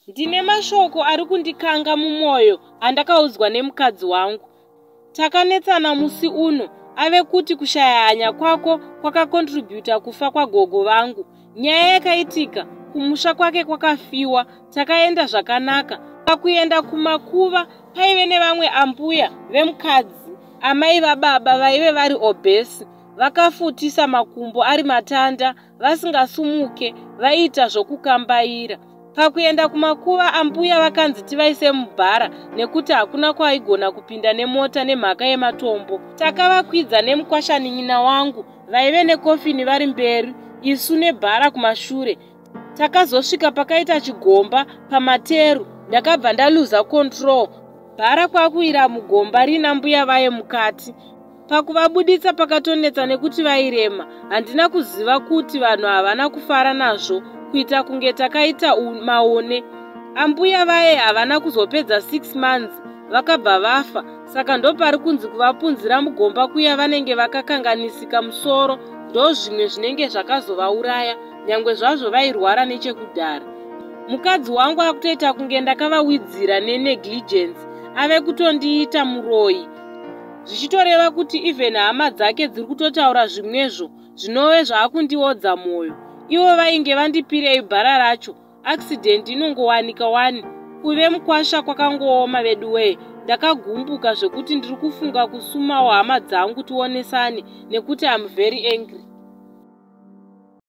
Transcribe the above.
Ndine mashoko ari kundikanga mumwoyo andakaudzwa nemukadzi wangu. Takanetsana musi uno ave kuti kushaya hanya kwako kwakakontributa kufa kwagogo vangu. Nyaya yakaitika kumusha kwake kwakafiwa. Takaenda zvakanaka. Pakuenda kumakuva paive nevamwe ambuya vemukadzi, amai vababa vaive vari obese, vakafutisa makumbo ari matanda, vasingasumuke, vaiita zvokukambaira. Pakuenda kumakuva ambuya vakanzi tivaise mubhara nekuti hakuna kwaigona kupinda nemota nemhaka yematombo. Takavakwidza nemukwashanin'ina wangu vaive nekofini vari mberi, isu nebhara kumashure. Takazosvika pakaita chigomba pamateru. Ndakabva ndaluza control. Bhara kwakuira mugomba rina mbuya vaye mukati. Pakuvabuditsa pakatonetsa nekuti vairema. Handina kuziva kuti vanhu havana kufara nazvo kuita kunge takaita maone. Ambuya vaye havana kuzopedza 6 months vakabva vafa. Saka ndopari kunzi kuvapunzira mugomba kuya vanenge vakakanganisika musoro ndozvimwe zvinenge zvakazovauraya nyangwe zvazvo vairwara nechekudhara. Mukadzi wangu akutoita kunge ndakavawidzira nenegligence, ave kutondiita muroyi. Zvichitoreva kuti even hama dzake dziri kutotaura zvimwezvo zvinove zvaakundiodza mwoyo. Ivo vainge vandipirei bhara racho. Accident inongowanika wani. Kuve mukwasha kwakangooma vedu weye. Ndakagumbuka zvekuti ndiri kufunga kusumawo hama dzangu tionesane nekuti I'm very angry.